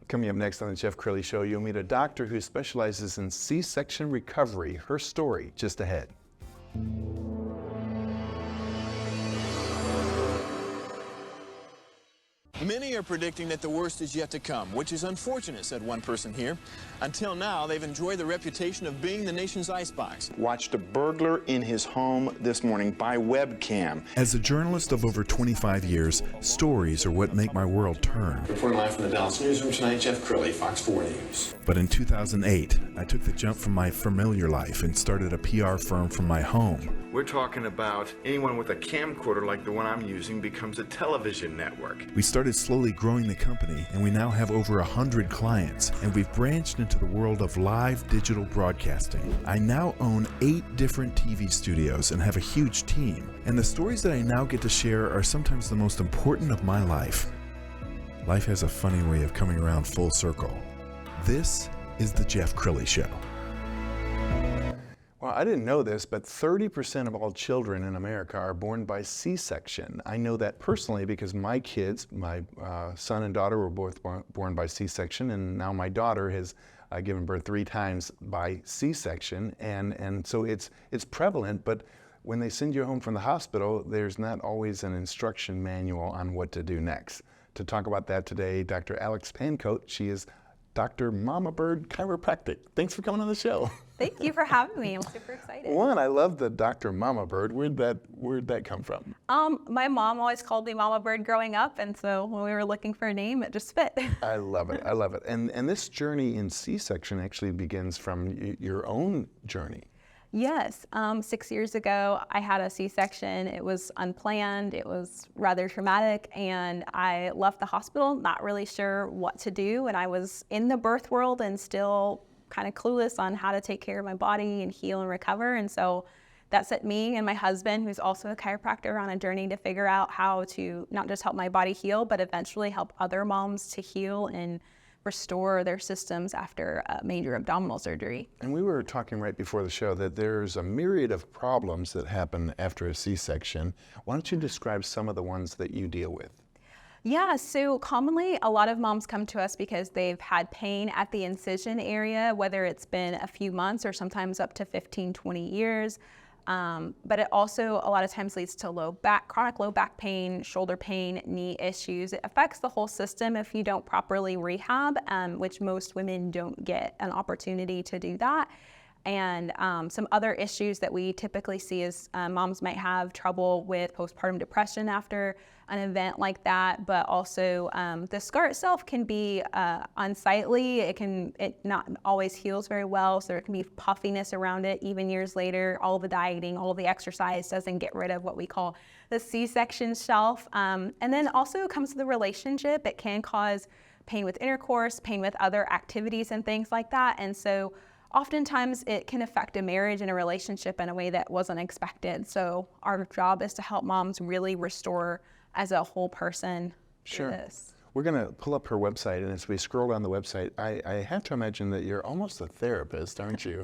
Coming up next on the Jeff Crilley Show, you'll meet a doctor who specializes in C-section recovery. Her story just ahead. Many are predicting that the worst is yet to come, which is unfortunate, said one person here. Until now, they've enjoyed the reputation of being the nation's icebox. Watched a burglar in his home this morning by webcam. As a journalist of over 25 years, stories are what make my world turn. Reporting live from the Dallas newsroom tonight, Jeff Crilley, Fox 4 News. But in 2008, I took the jump from my familiar life and started a PR firm from my home. We're talking about anyone with a camcorder like the one I'm using becomes a television network. We started slowly growing the company, and we now have over 100 clients, and we've branched into the world of live digital broadcasting. I now own 8 different TV studios and have a huge team, and the stories that I now get to share are sometimes the most important of my life. Life has a funny way of coming around full circle. This is the Jeff Crilley Show. Well, I didn't know this, but 30% of all children in America are born by C-section. I know that personally because my kids, my son and daughter were both born by C-section, and now my daughter has given birth 3 times by C-section, and so it's prevalent, but when they send you home from the hospital, there's not always an instruction manual on what to do next. To talk about that today, Dr. Alex Pankoke. She is Dr. Mama Bird Chiropractic. Thanks for coming on the show. Thank you for having me. I'm super excited. One, I love the Dr. Mama Bird. Where'd that come from? My mom always called me Mama Bird growing up, and so when we were looking for a name, it just fit. I love it. I love it. And this journey in C-section actually begins from your own journey. Yes. 6 years ago, I had a C-section. It was unplanned. It was rather traumatic, and I left the hospital not really sure what to do, and I was in the birth world and still kind of clueless on how to take care of my body and heal and recover. And so that set me and my husband, who's also a chiropractor, on a journey to figure out how to not just help my body heal, but eventually help other moms to heal and restore their systems after a major abdominal surgery. And we were talking right before the show that there's a myriad of problems that happen after a C-section. Why don't you describe some of the ones that you deal with? Yeah, so commonly a lot of moms come to us because they've had pain at the incision area, whether it's been a few months or sometimes up to 15, 20 years. But it also a lot of times leads to chronic low back pain, shoulder pain, knee issues. It affects the whole system if you don't properly rehab, which most women don't get an opportunity to do that. And some other issues that we typically see is moms might have trouble with postpartum depression after an event like that, but also the scar itself can be unsightly. It not always heals very well, so there can be puffiness around it even years later. All the dieting, all the exercise doesn't get rid of what we call the C-section shelf. And then also comes to the relationship. It can cause pain with intercourse, pain with other activities and things like that. And so oftentimes it can affect a marriage and a relationship in a way that wasn't expected. So our job is to help moms really restore as a whole person. Sure. This. We're going to pull up her website, and as we scroll down the website, I have to imagine that you're almost a therapist, aren't you?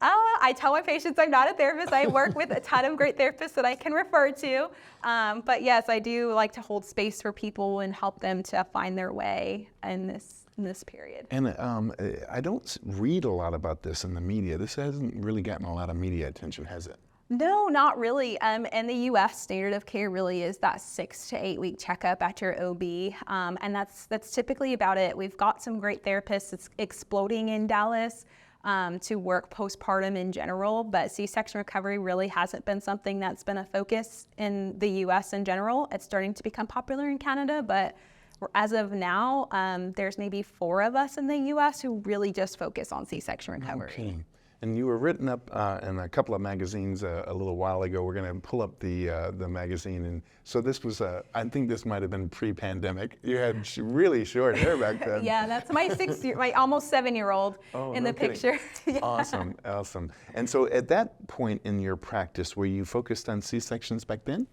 I tell my patients I'm not a therapist. I work with a ton of great therapists that I can refer to. But yes, I do like to hold space for people and help them to find their way in this period. And I don't read a lot about this in the media. This hasn't really gotten a lot of media attention, has it? No, not really. In the U.S., standard of care really is that 6 to 8 week checkup at your OB, and that's typically about it. We've got some great therapists. It's exploding in Dallas to work postpartum in general, but C-section recovery really hasn't been something that's been a focus in the U.S. in general. It's starting to become popular in Canada, but as of now, there's maybe 4 of us in the U.S. who really just focus on C-section recovery. Okay. And you were written up in a couple of magazines a little while ago. We're going to pull up the magazine, and so this was I think this might have been pre-pandemic. You had really short hair back then. Yeah, that's my almost 7-year-old in the picture. Yeah. Awesome, awesome. And so at that point in your practice, were you focused on C-sections back then?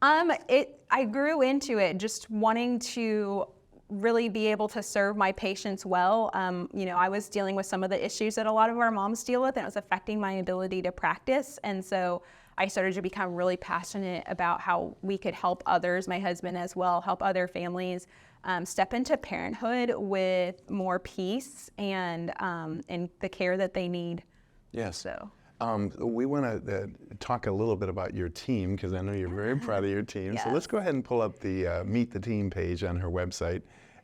I grew into it just wanting to really be able to serve my patients well. I was dealing with some of the issues that a lot of our moms deal with, and it was affecting my ability to practice. And so I started to become really passionate about how we could help others, my husband as well, help other families step into parenthood with more peace and the care that they need. Yes. So. We want to talk a little bit about your team, because I know you're very proud of your team. So let's go ahead and pull up the Meet the Team page on her website.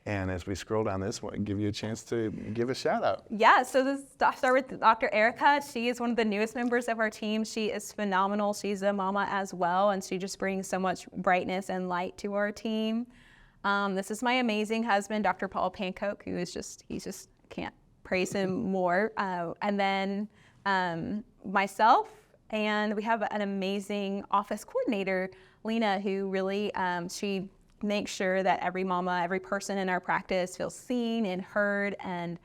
And as we scroll down this one, give you a chance to give a shout out. Yeah, so I'll start with Dr. Erica. She is one of the newest members of our team. She is phenomenal. She's a mama as well, and she just brings so much brightness and light to our team. This is my amazing husband, Dr. Paul Pankoke, who is he just can't praise him more. And then myself, and we have an amazing office coordinator, Lena, who really, she makes sure that every mama, every person in our practice feels seen and heard and,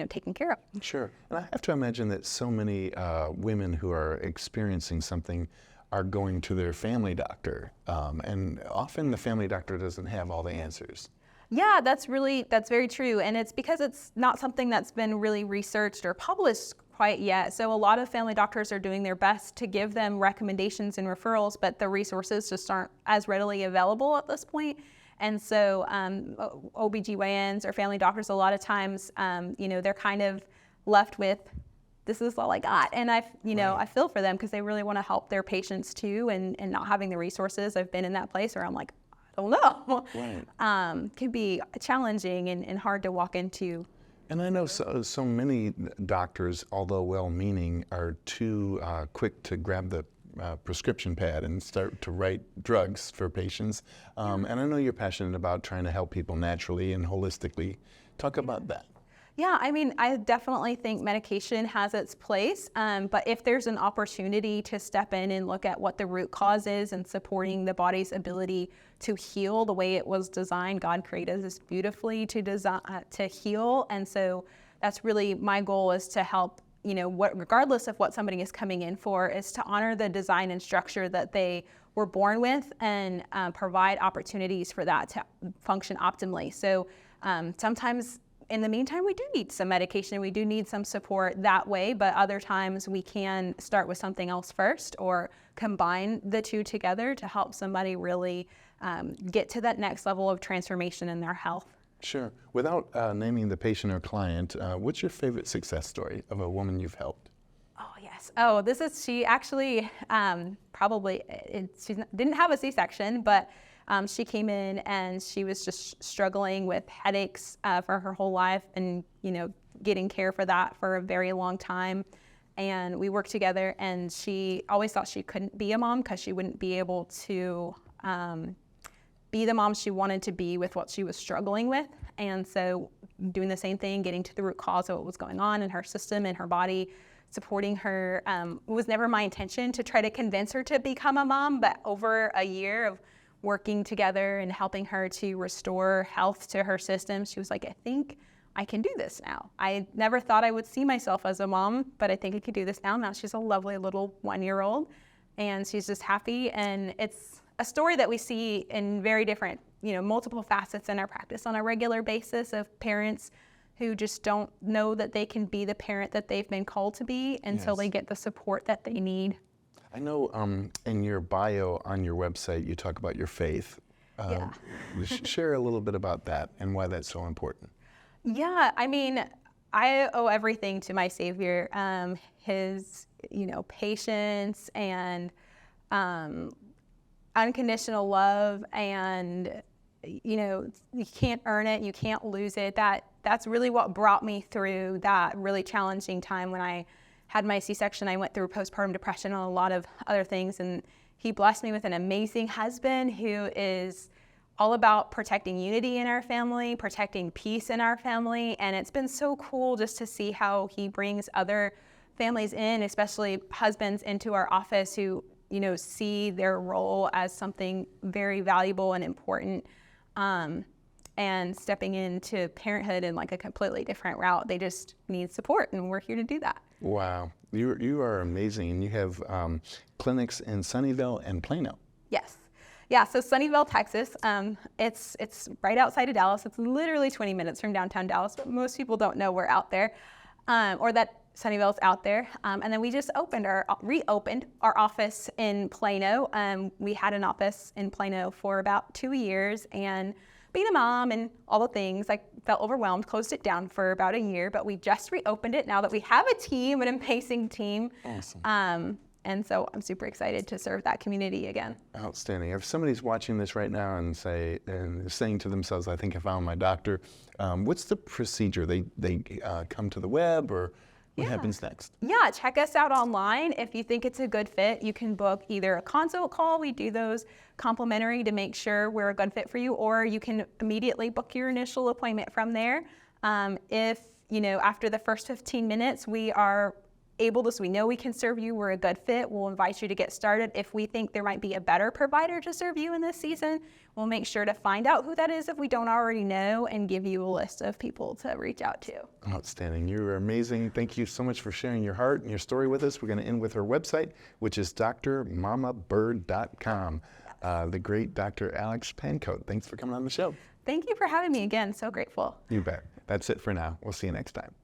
taken care of. Sure. And I have to imagine that so many women who are experiencing something are going to their family doctor. And often the family doctor doesn't have all the answers. Yeah, that's very true. And it's because it's not something that's been really researched or published quite yet. So a lot of family doctors are doing their best to give them recommendations and referrals, but the resources just aren't as readily available at this point. And so OBGYNs or family doctors, a lot of times, they're kind of left with, this is all I got. And I feel for them because they really want to help their patients too, and not having the resources. I've been in that place where I'm like, I don't know. Right. Can be challenging and hard to walk into. And I know so many doctors, although well-meaning, are too quick to grab the prescription pad and start to write drugs for patients. And I know you're passionate about trying to help people naturally and holistically. Talk about that. Yeah, I mean, I definitely think medication has its place, but if there's an opportunity to step in and look at what the root cause is and supporting the body's ability to heal the way it was designed, God created us beautifully to heal, and so that's really my goal, is to help, regardless of what somebody is coming in for, is to honor the design and structure that they were born with and provide opportunities for that to function optimally. So sometimes, in the meantime, we do need some medication, we do need some support that way, but other times we can start with something else first or combine the two together to help somebody really get to that next level of transformation in their health. Sure. Without naming the patient or client, what's your favorite success story of a woman you've helped? Oh, yes. Oh, she actually she didn't have a C-section, but she came in and she was just struggling with headaches for her whole life, and getting care for that for a very long time. And we worked together, and she always thought she couldn't be a mom because she wouldn't be able to be the mom she wanted to be with what she was struggling with. And so doing the same thing, getting to the root cause of what was going on in her system and her body, supporting her. It was never my intention to try to convince her to become a mom, but over a year of working together and helping her to restore health to her system, she was like, I think I can do this now. I never thought I would see myself as a mom, but I think I could do this now. Now she's a lovely little 1-year-old, and she's just happy. And it's a story that we see in very different, multiple facets in our practice on a regular basis, of parents who just don't know that they can be the parent that they've been called to be until they get the support that they need. I know in your bio on your website, you talk about your faith. Share a little bit about that and why that's so important. Yeah, I mean, I owe everything to my Savior. His, patience and unconditional love, and you can't earn it, you can't lose it. That's really what brought me through that really challenging time when I had my C-section. I went through postpartum depression and a lot of other things, and he blessed me with an amazing husband who is all about protecting unity in our family, protecting peace in our family. And it's been so cool just to see how he brings other families in, especially husbands, into our office who, see their role as something very valuable and important, and stepping into parenthood in like a completely different route. They just need support, and we're here to do that. Wow, you are amazing, and you have clinics in Sunnyvale and Plano. Yes. Yeah, so Sunnyvale, Texas, it's right outside of Dallas. It's literally 20 minutes from downtown Dallas, but most people don't know we're out there, or that Sunnyvale's out there. And then we just reopened our office in Plano. We had an office in Plano for about 2 years, and being a mom and all the things, I felt overwhelmed, closed it down for about a year, but we just reopened it now that we have a team, an amazing team. Awesome. And so I'm super excited to serve that community again. Outstanding. If somebody's watching this right now and saying to themselves, I think I found my doctor, what's the procedure? They come to the web, or what happens next? Yeah, check us out online. If you think it's a good fit, you can book either a consult call. We do those complimentary to make sure we're a good fit for you, or you can immediately book your initial appointment from there. If, after the first 15 minutes, we are able to, so we know we can serve you, we're a good fit, we'll invite you to get started. If we think there might be a better provider to serve you in this season, we'll make sure to find out who that is if we don't already know, and give you a list of people to reach out to. Outstanding. You are amazing. Thank you so much for sharing your heart and your story with us. We're going to end with her website, which is drmamabird.com. The great Dr. Alex Pankoke. Thanks for coming on the show. Thank you for having me again. So grateful. You bet. That's it for now. We'll see you next time.